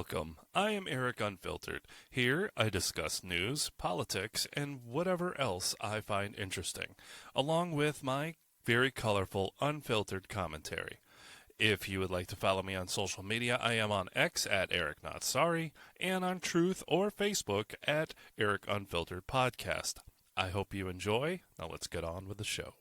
Welcome. I am Eric Unfiltered. Here I discuss news, politics, and whatever else I find interesting, along with my very colorful, unfiltered commentary. If you would like to follow me on social media, I am on X at Eric Not Sorry, and on Truth or Facebook at Eric Unfiltered Podcast. I hope you enjoy. Now let's get on with the show.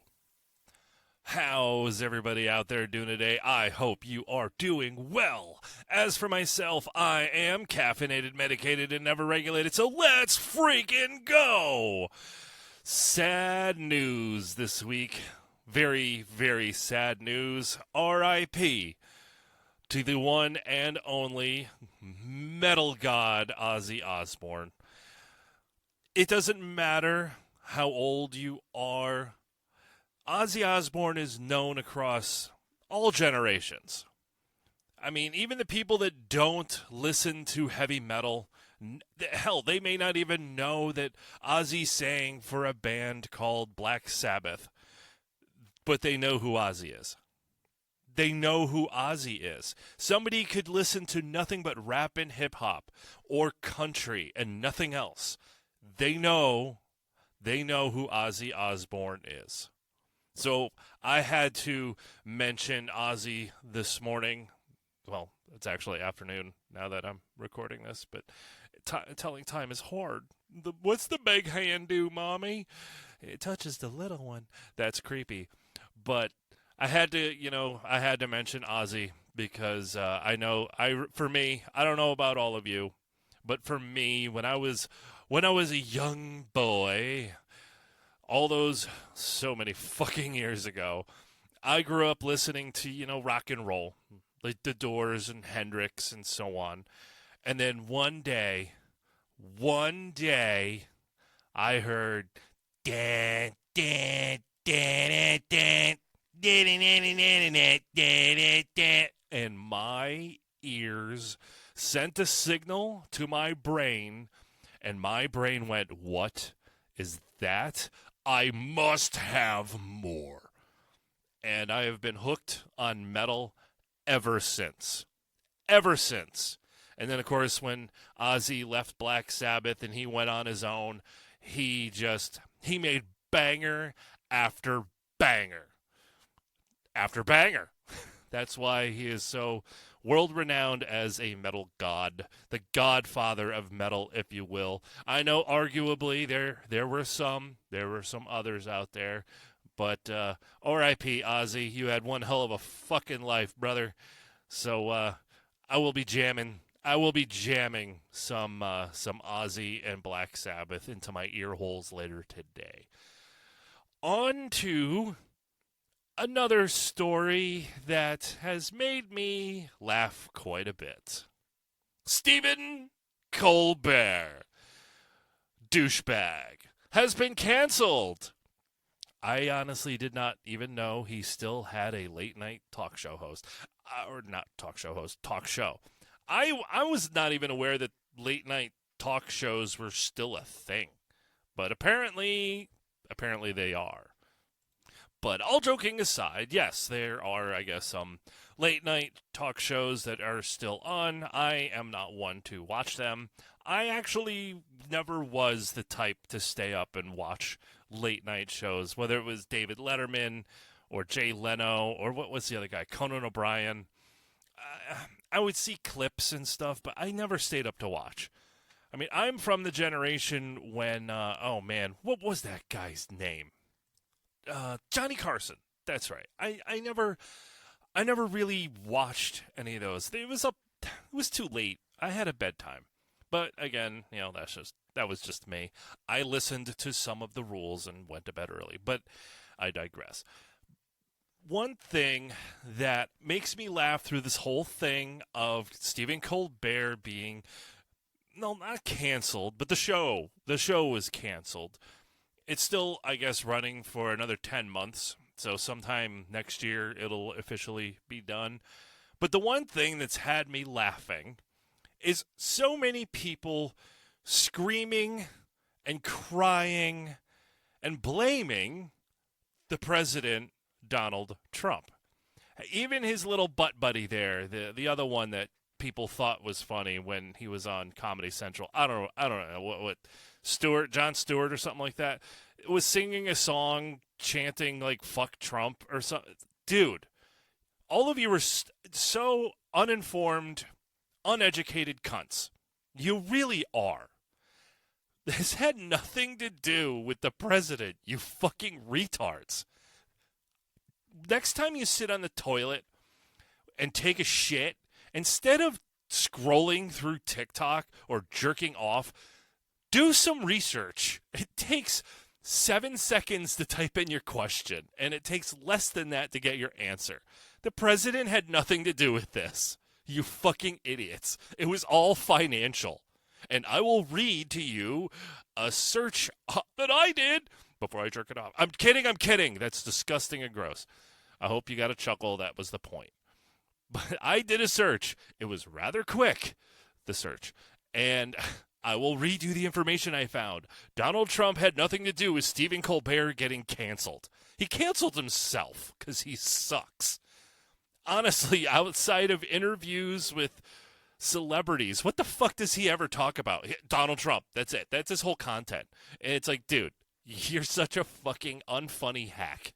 How's everybody out there doing today? I hope you are doing well. As for myself, I am caffeinated, medicated, and never regulated, so let's freaking go! Sad news this week. Very, very sad news. R.I.P. to the one and only metal god Ozzy Osbourne. It doesn't matter how old you are. Ozzy Osbourne is known across all generations. I mean, even the people that don't listen to heavy metal, hell, they may not even know that Ozzy sang for a band called Black Sabbath, but they know who Ozzy is. They know who Ozzy is. Somebody could listen to nothing but rap and hip-hop or country and nothing else. They know who Ozzy Osbourne is. So I had to mention Ozzy this morning. Well, it's actually afternoon now that I'm recording this, but telling time is hard. What's the big hand do, Mommy? It touches the little one. That's creepy. But I had to mention Ozzy because for me, I don't know about all of you, but for me, when I was a young boy, so many fucking years ago, I grew up listening to, rock and roll, like The Doors and Hendrix and so on. And then one day, I heard, and my ears sent a signal to my brain, and my brain went, "What is that? I must have more." And I have been hooked on metal ever since. Ever since. And then, of course, when Ozzy left Black Sabbath and he went on his own, he made banger after banger. After banger. That's why he is so world-renowned as a metal god, the godfather of metal, if you will. I know, arguably, there were some others out there, but R.I.P. Ozzy, you had one hell of a fucking life, brother. So I will be jamming some Ozzy and Black Sabbath into my ear holes later today. On to another story that has made me laugh quite a bit. Stephen Colbert, douchebag, has been canceled. I honestly did not even know he still had a late-night talk show host. Talk show. I was not even aware that late-night talk shows were still a thing. But apparently they are. But all joking aside, yes, there are, I guess, some late-night talk shows that are still on. I am not one to watch them. I actually never was the type to stay up and watch late-night shows, whether it was David Letterman or Jay Leno or what was the other guy, Conan O'Brien. I would see clips and stuff, but I never stayed up to watch. I mean, I'm from the generation when, what was that guy's name? Johnny Carson. That's right. I never really watched any of those. It was too late. I had a bedtime. But again, that was just me. I listened to some of the rules and went to bed early, but I digress. One thing that makes me laugh through this whole thing of Stephen Colbert being, no, not canceled, but the show was canceled. It's still, I guess, running for another 10 months, so sometime next year it'll officially be done. But the one thing that's had me laughing is so many people screaming and crying and blaming the president, Donald Trump. Even his little butt buddy there, the other one that people thought was funny when he was on Comedy Central. I don't know what Jon Stewart or something like that, was singing a song chanting like "fuck Trump" or something. Dude, all of you are so uninformed, uneducated cunts. You really are. This had nothing to do with the president, you fucking retards. Next time you sit on the toilet and take a shit, instead of scrolling through TikTok or jerking off, do some research. It takes 7 seconds to type in your question, and it takes less than that to get your answer. The president had nothing to do with this. You fucking idiots. It was all financial. And I will read to you a search that I did before I jerk it off. I'm kidding. That's disgusting and gross. I hope you got a chuckle. That was the point. But I did a search. It was rather quick, the search. And I will read you the information I found. Donald Trump had nothing to do with Stephen Colbert getting canceled. He canceled himself because he sucks. Honestly, outside of interviews with celebrities, what the fuck does he ever talk about? Donald Trump. That's it. That's his whole content. And it's like, dude, you're such a fucking unfunny hack.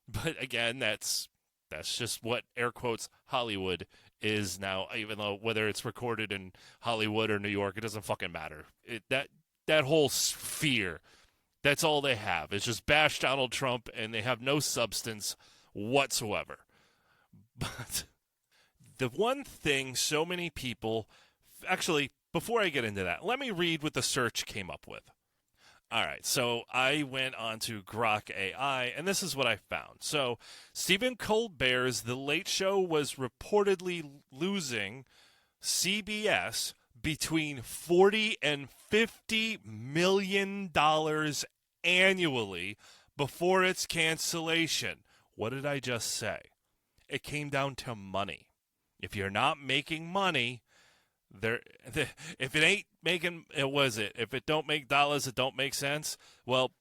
But again, that's just what, air quotes, Hollywood is now, even though whether it's recorded in Hollywood or New York, it doesn't fucking matter. That whole sphere, that's all they have. It's just bash Donald Trump, and they have no substance whatsoever. But the one thing so many people, actually, before I get into that, let me read what the search came up with. All right, so I went on to Grok AI, and this is what I found. So Stephen Colbert's The Late Show was reportedly losing CBS between $40 and $50 million annually before its cancellation. What did I just say? It came down to money. If you're not making money, if it ain't making, if it don't make dollars, it don't make sense. Well,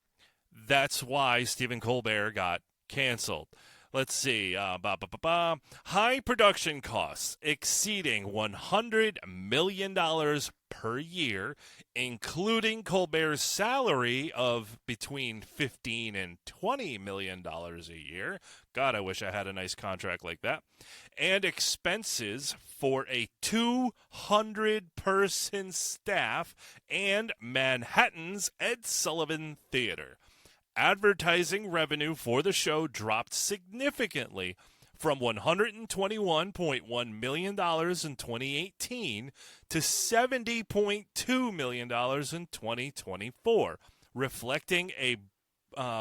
that's why Stephen Colbert got canceled. Let's see. High production costs exceeding $100 million per year, including Colbert's salary of between $15 and $20 million a year. God, I wish I had a nice contract like that. And expenses for a 200-person staff and Manhattan's Ed Sullivan Theater. Advertising revenue for the show dropped significantly from $121.1 million in 2018 to $70.2 million in 2024, reflecting a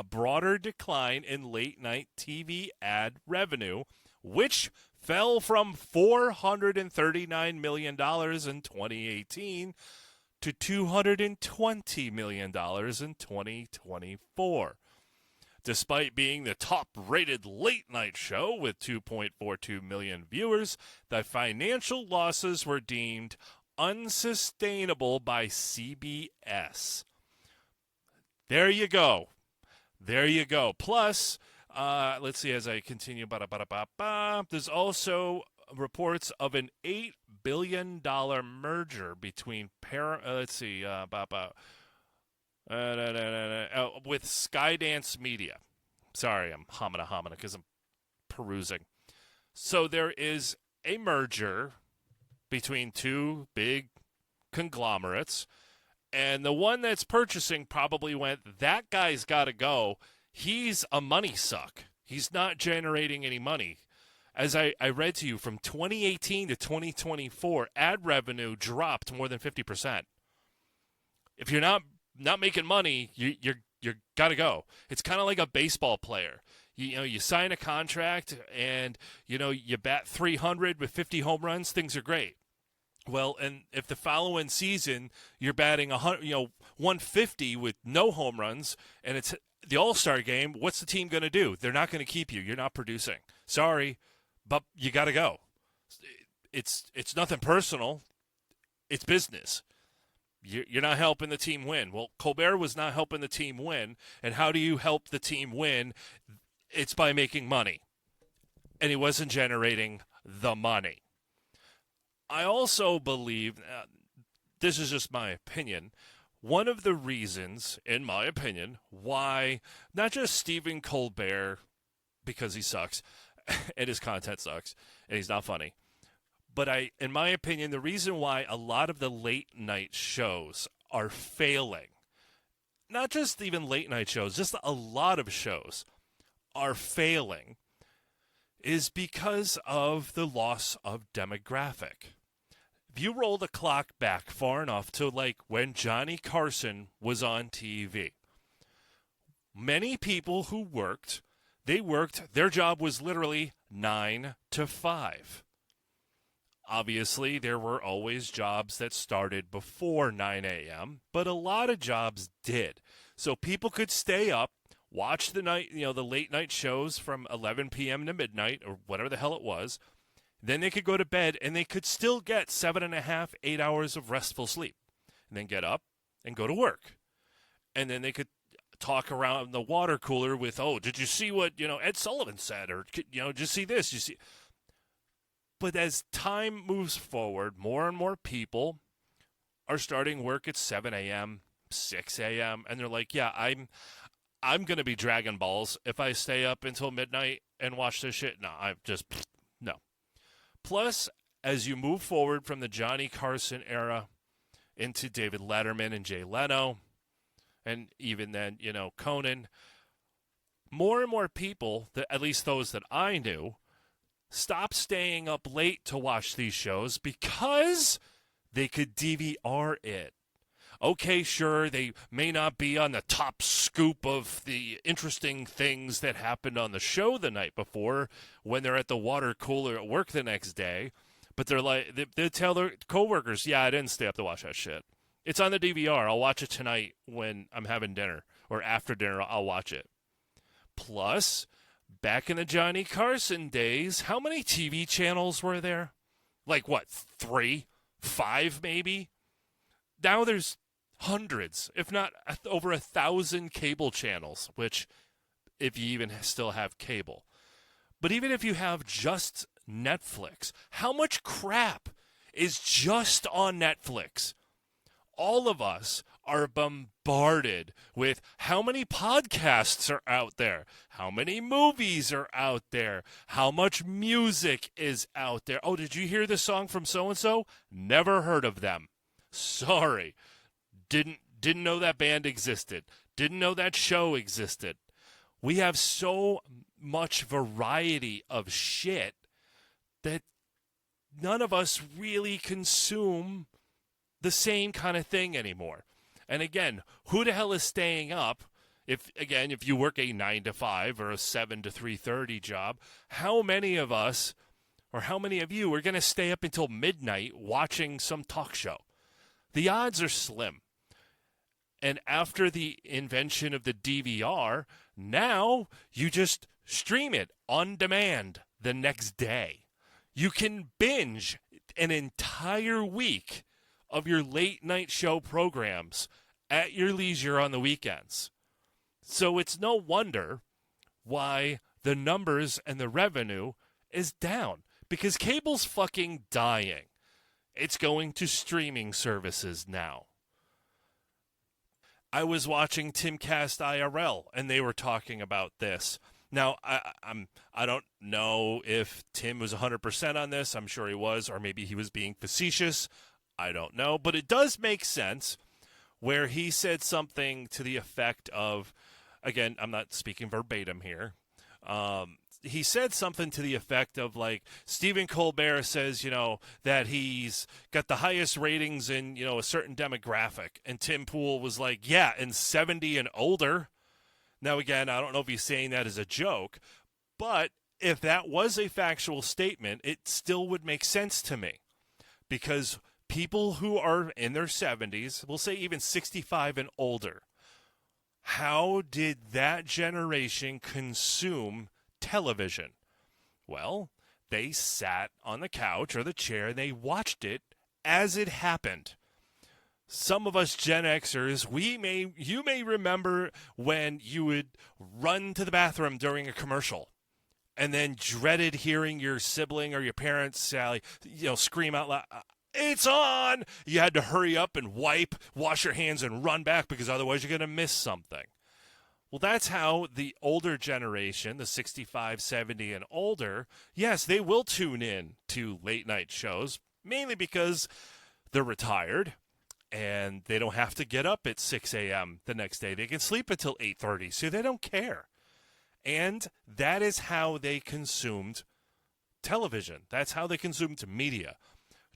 broader decline in late-night TV ad revenue, which fell from $439 million in 2018 to $220 million in 2024. Despite being the top-rated late-night show with 2.42 million viewers, the financial losses were deemed unsustainable by CBS. There you go. Plus, let's see as I continue. There's also reports of an $8 billion merger between with Skydance Media. Sorry, I'm homina because I'm perusing. So there is a merger between two big conglomerates, and the one that's purchasing probably went, that guy's got to go. He's a money suck. He's not generating any money. As I read to you, from 2018 to 2024, ad revenue dropped more than 50%. If you're not making money, you're got to go. It's kind of like a baseball player. You sign a contract and you bat 300 with 50 home runs, things are great. Well, and if the following season you're batting 150 with no home runs, and it's the All-Star game, what's the team going to do? They're not going to keep you. You're not producing. Sorry, but you got to go. It's nothing personal. It's business. You're not helping the team win. Well, Colbert was not helping the team win, and how do you help the team win? It's by making money, and he wasn't generating the money. I also believe, this is just my opinion, one of the reasons, in my opinion, why not just Stephen Colbert, because he sucks, and his content sucks, and he's not funny, but in my opinion, the reason why a lot of the late night shows are failing, not just even late night shows, just a lot of shows are failing, is because of the loss of demographic. If you roll the clock back far enough to like when Johnny Carson was on TV, many people who worked, their job was literally 9 to 5. Obviously, there were always jobs that started before 9 a.m., but a lot of jobs did. So people could stay up, watch the late night shows from 11 p.m. to midnight or whatever the hell it was. Then they could go to bed and they could still get 7.5, 8 hours of restful sleep. And then get up and go to work. And then they could talk around the water cooler with, oh, did you see what, Ed Sullivan said? Or, did you see this? You see. But as time moves forward, more and more people are starting work at 7 a.m., 6 a.m., and they're like, yeah, I'm going to be Dragon Balls if I stay up until midnight and watch this shit. No, no. Plus, as you move forward from the Johnny Carson era into David Letterman and Jay Leno, and even then, Conan, more and more people, at least those that I knew, stop staying up late to watch these shows because they could DVR it. Okay, sure, they may not be on the top scoop of the interesting things that happened on the show the night before when they're at the water cooler at work the next day, but they tell their coworkers, yeah, I didn't stay up to watch that shit. It's on the DVR. I'll watch it tonight when I'm having dinner, or after dinner, I'll watch it. Plus, back in the Johnny Carson days, how many TV channels were there? Like, what, 3? 5, maybe? Now there's hundreds, if not over 1,000 cable channels, which, if you even still have cable. But even if you have just Netflix, how much crap is just on Netflix? All of us are bombarded with how many podcasts are out there, how many movies are out there, how much music is out there. Oh, did you hear this song from so-and-so? Never heard of them. Sorry. Didn't know that band existed. Didn't know that show existed. We have so much variety of shit that none of us really consume the same kind of thing anymore. And again, who the hell is staying up? If you work a 9 to 5 or a 7 to 3:30 job, how many of us or how many of you are going to stay up until midnight watching some talk show? The odds are slim. And after the invention of the DVR, now you just stream it on demand the next day. You can binge an entire week of your late night show programs at your leisure on the weekends. So it's no wonder why the numbers and the revenue is down, because cable's fucking dying. It's going to streaming services now. I was watching Timcast IRL, and they were talking about this. Now, I don't know if Tim was 100% on this. I'm sure he was, or maybe he was being facetious. I don't know. But it does make sense where he said something to the effect of, again, I'm not speaking verbatim here. He said something to the effect of, like, Stephen Colbert says, that he's got the highest ratings in, a certain demographic. And Tim Pool was like, yeah, in 70 and older. Now, again, I don't know if he's saying that as a joke, but if that was a factual statement, it still would make sense to me. Because people who are in their 70s, we'll say even 65 and older, how did that generation consume television? Well, they sat on the couch or the chair and they watched it as it happened. Some of us Gen Xers, you may remember when you would run to the bathroom during a commercial and then dreaded hearing your sibling or your parents, Sally, scream out loud, "It's on!" You had to hurry up and wipe, wash your hands, and run back because otherwise you're going to miss something. Well, that's how the older generation, the 65, 70, and older, yes, they will tune in to late night shows, mainly because they're retired and they don't have to get up at 6 a.m. the next day. They can sleep until 8:30, so they don't care. And that is how they consumed television. That's how they consumed media.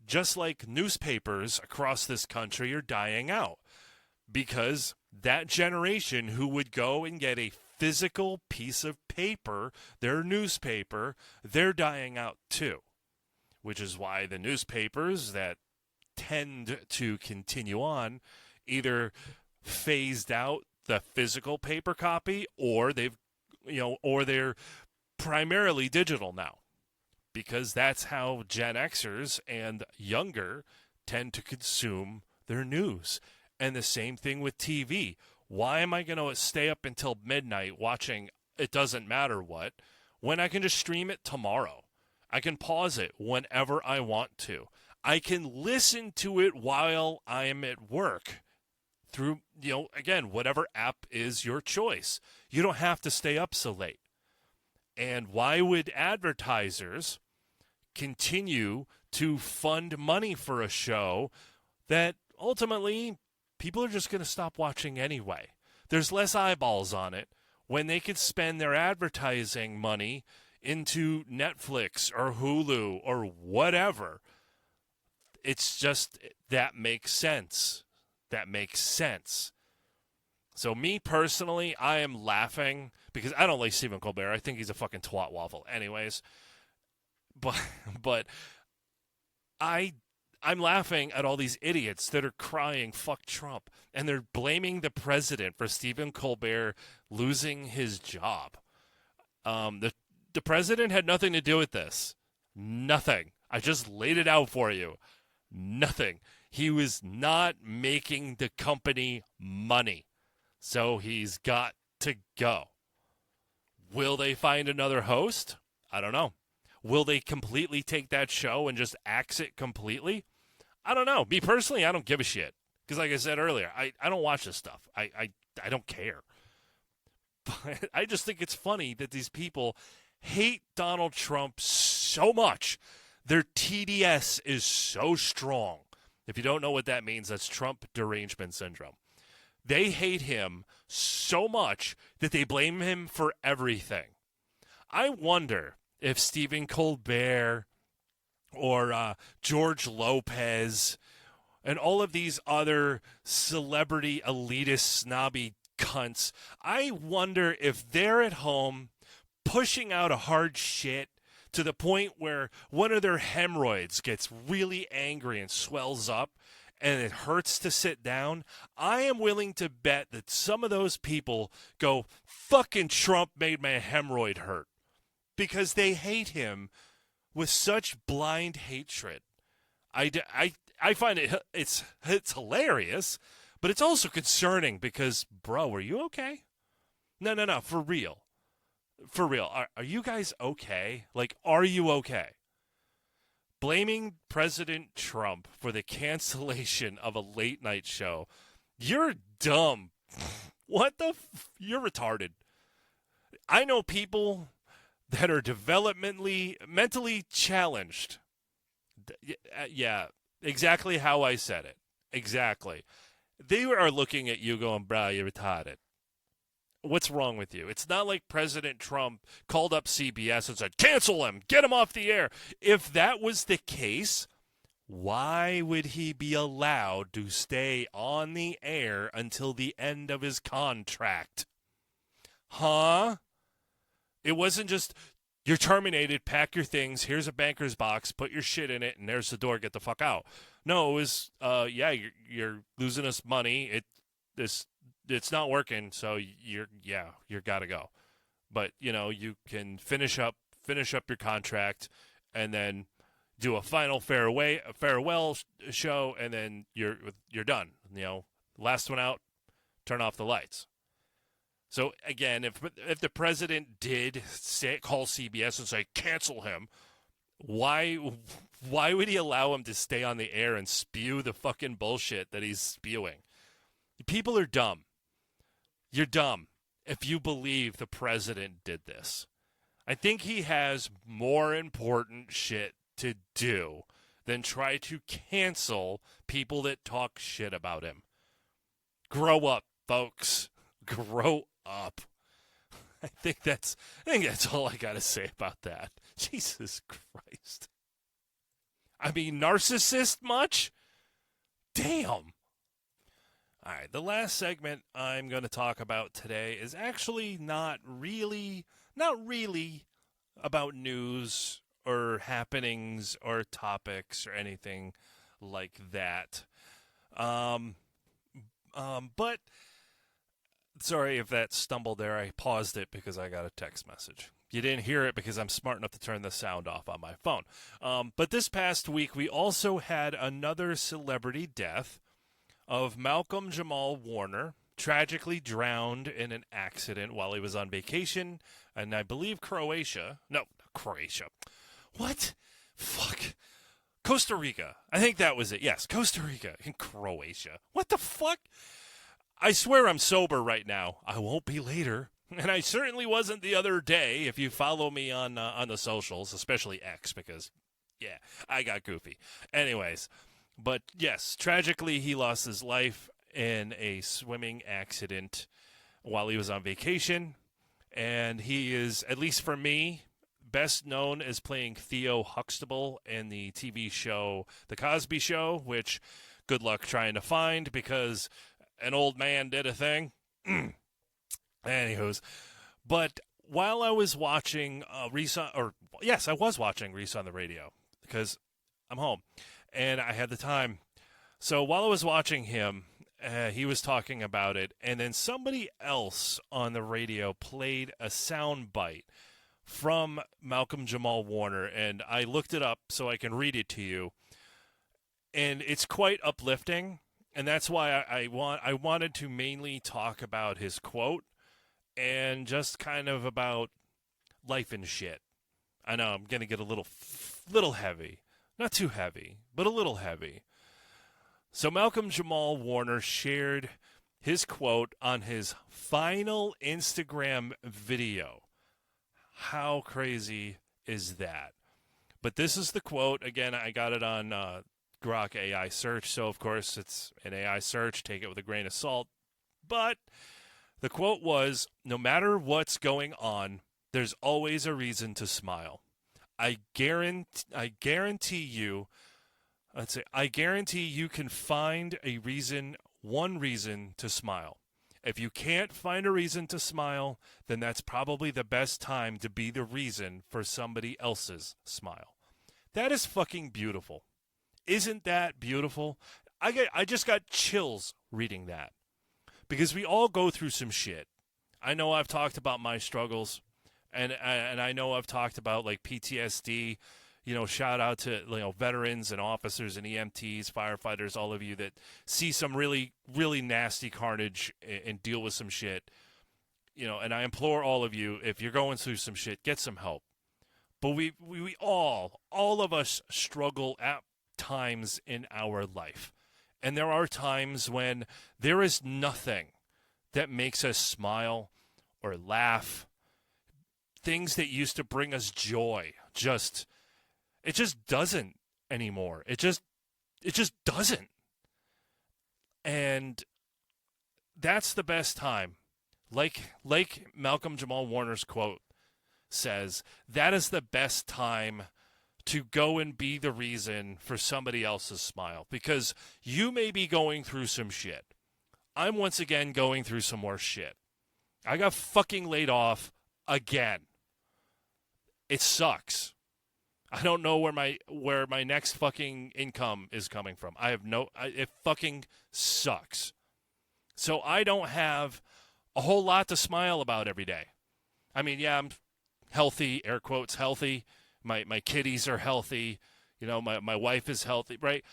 Just like newspapers across this country are dying out. Because that generation who would go and get a physical piece of paper, their newspaper, they're dying out too. Which is why the newspapers that tend to continue on either phased out the physical paper copy or they're primarily digital now. Because that's how Gen Xers and younger tend to consume their news. And the same thing with TV. Why am I going to stay up until midnight watching it doesn't matter what when I can just stream it tomorrow? I can pause it whenever I want to. I can listen to it while I am at work through, again, whatever app is your choice. You don't have to stay up so late. And why would advertisers continue to fund money for a show that ultimately people are just going to stop watching anyway? There's less eyeballs on it when they could spend their advertising money into Netflix or Hulu or whatever. It's just, that makes sense. That makes sense. So me personally, I am laughing because I don't like Stephen Colbert. I think he's a fucking twat waffle anyways. But I'm laughing at all these idiots that are crying, "Fuck Trump," and they're blaming the president for Stephen Colbert losing his job. The president had nothing to do with this. Nothing. I just laid it out for you. Nothing. He was not making the company money. So he's got to go. Will they find another host? I don't know. Will they completely take that show and just axe it completely? I don't know. Me personally, I don't give a shit. Because like I said earlier, I don't watch this stuff. I don't care. But I just think it's funny that these people hate Donald Trump so much. Their TDS is so strong. If you don't know what that means, that's Trump derangement syndrome. They hate him so much that they blame him for everything. I wonder if Stephen Colbert or George Lopez and all of these other celebrity elitist snobby cunts, I wonder if they're at home pushing out a hard shit to the point where one of their hemorrhoids gets really angry and swells up and it hurts to sit down. I am willing to bet that some of those people go, "Fucking Trump made my hemorrhoid hurt," because they hate him with such blind hatred. I find it's hilarious, but it's also concerning because, bro, are you okay? No, for real. For real. Are you guys okay? Like, are you okay? Blaming President Trump for the cancellation of a late night show. You're dumb. What the you're retarded. I know people that are mentally challenged. Yeah, exactly how I said it. Exactly. They are looking at you going, "Bruh, you're retarded. What's wrong with you?" It's not like President Trump called up CBS and said, "Cancel him, get him off the air." If that was the case, why would he be allowed to stay on the air until the end of his contract? Huh? It wasn't just, "You're terminated, pack your things, here's a banker's box, put your shit in it, and there's the door, get the fuck out." No, it was, you're losing us money. It's not working, so you're gotta go. But you can finish up your contract, and then do a final farewell show, and then you're done. Last one out, turn off the lights. So again, if the president did call CBS and say cancel him, why would he allow him to stay on the air and spew the fucking bullshit that he's spewing? People are dumb. You're dumb if you believe the president did this. I think he has more important shit to do than try to cancel people that talk shit about him. Grow up, folks. Grow up. I think that's all I got to say about that. Jesus Christ. I mean, narcissist much? Damn. All right, the last segment I'm going to talk about today is actually not really about news or happenings or topics or anything like that. But sorry if that stumbled there. I paused it because I got a text message. You didn't hear it because I'm smart enough to turn the sound off on my phone. But this past week, we also had another celebrity death of Malcolm Jamal Warner, tragically drowned in an accident while he was on vacation in, I believe, Croatia. No, Croatia. What? Fuck. Costa Rica. I think that was it. Yes, Costa Rica and Croatia. What the fuck? I swear I'm sober right now. I won't be later. And I certainly wasn't the other day if you follow me on the socials, especially X, because, yeah, I got goofy. Anyways, but yes, tragically he lost his life in a swimming accident while he was on vacation. And he is, at least for me, best known as playing Theo Huxtable in the TV show The Cosby Show, which good luck trying to find because an old man did a thing. Anywho's, but while I was watching I was watching Reese on the radio because I'm home and I had the time. So while I was watching him, he was talking about it, and then somebody else on the radio played a sound bite from Malcolm Jamal Warner, and I looked it up so I can read it to you, and it's quite uplifting, and that's why I wanted to mainly talk about his quote and just kind of about life and shit. I know I'm going to get a little heavy. Not too heavy, but a little heavy. So Malcolm Jamal Warner shared his quote on his final Instagram video. How crazy is that? But this is the quote. Again, I got it on Grok AI search, so of course it's an AI search. Take it with a grain of salt. But the quote was, "No matter what's going on, there's always a reason to smile. I guarantee you can find one reason to smile. If you can't find a reason to smile, then that's probably the best time to be the reason for somebody else's smile." That is fucking beautiful. Isn't that beautiful? I just got chills reading that. Because we all go through some shit. I know I've talked about my struggles, and I know I've talked about like PTSD. You know, shout out to veterans and officers and EMTs, firefighters, all of you that see some really, really nasty carnage and deal with some shit. You know, and I implore all of you, if you're going through some shit, get some help. But we all of us struggle at times in our life. And there are times when there is nothing that makes us smile or laugh. Things that used to bring us joy, it just doesn't anymore. It just doesn't. And that's the best time. Like Malcolm Jamal Warner's quote says, that is the best time to go and be the reason for somebody else's smile, because you may be going through some shit. I'm once again going through some more shit. I got fucking laid off again. It sucks. I don't know where my next fucking income is coming from. It fucking sucks. So I don't have a whole lot to smile about every day. I mean, yeah, I'm healthy, air quotes, healthy. My kitties are healthy. You know, my wife is healthy, right?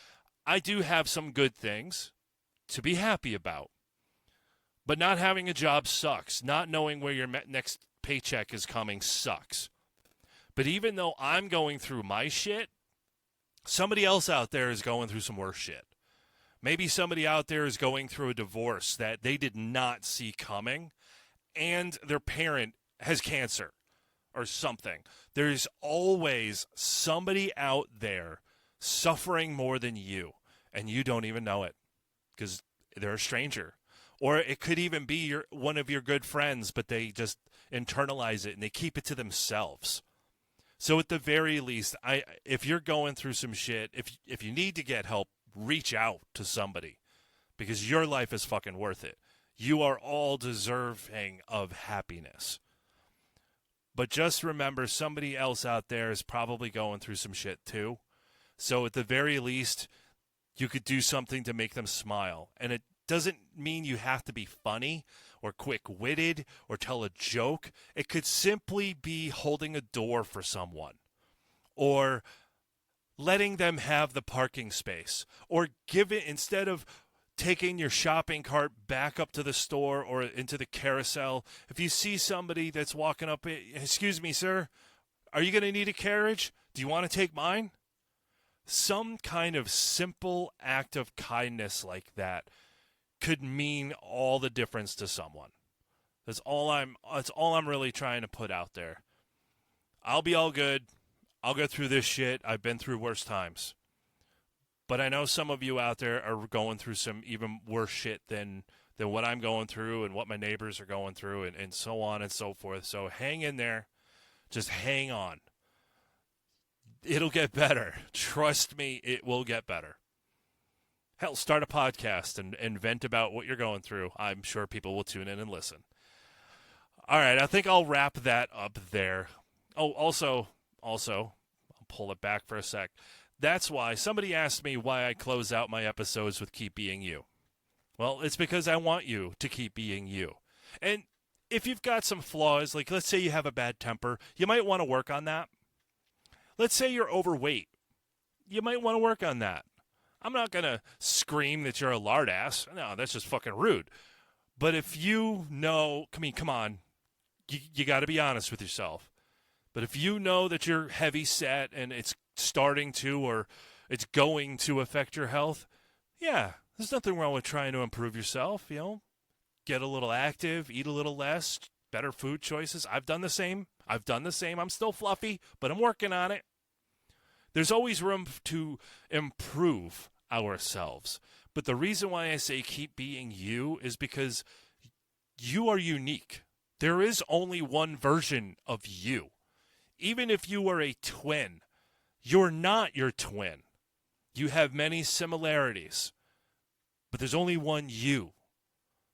I do have some good things to be happy about. But not having a job sucks. Not knowing where your next paycheck is coming sucks. But even though I'm going through my shit, somebody else out there is going through some worse shit. Maybe somebody out there is going through a divorce that they did not see coming, and their parent has cancer or something. There's always somebody out there suffering more than you, and you don't even know it because they're a stranger. Or it could even be one of your good friends, but they just internalize it and they keep it to themselves. So at the very least, if you're going through some shit, if you need to get help, reach out to somebody because your life is fucking worth it. You are all deserving of happiness. But just remember, somebody else out there is probably going through some shit too. So at the very least, you could do something to make them smile. And it doesn't mean you have to be funny or quick-witted or tell a joke. It could simply be holding a door for someone or letting them have the parking space, or give it, instead of taking your shopping cart back up to the store or into the carousel, if you see somebody that's walking up, excuse me, sir, are you going to need a carriage? Do you want to take mine? Some kind of simple act of kindness like that could mean all the difference to someone. That's all I'm really trying to put out there. I'll be all good. I'll go through this shit. I've been through worse times. But I know some of you out there are going through some even worse shit than what I'm going through and what my neighbors are going through and so on and so forth. So hang in there. Just hang on. It'll get better. Trust me, it will get better. Hell, start a podcast and vent about what you're going through. I'm sure people will tune in and listen. All right, I think I'll wrap that up there. Oh, also, I'll pull it back for a sec. That's why somebody asked me why I close out my episodes with Keep Being You. Well, it's because I want you to keep being you. And if you've got some flaws, like let's say you have a bad temper, you might want to work on that. Let's say you're overweight. You might want to work on that. I'm not going to scream that you're a lard ass. No, that's just fucking rude. But if you know, come on, you got to be honest with yourself. But if you know that you're heavy set and it's starting to or it's going to affect your health, yeah, there's nothing wrong with trying to improve yourself, you know. Get a little active, eat a little less, better food choices. I've done the same. I'm still fluffy, but I'm working on it. There's always room to improve ourselves. But the reason why I say keep being you is because you are unique. There is only one version of you. Even if you are a twin, you're not your twin. You have many similarities, but there's only one you.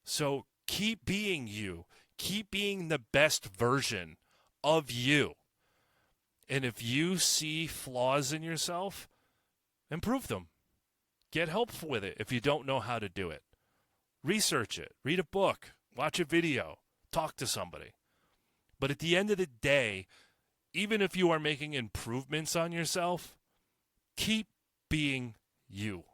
So keep being you. Keep being the best version of you. And if you see flaws in yourself, improve them. Get help with it if you don't know how to do it. Research it. Read a book. Watch a video. Talk to somebody. But at the end of the day, even if you are making improvements on yourself, keep being you.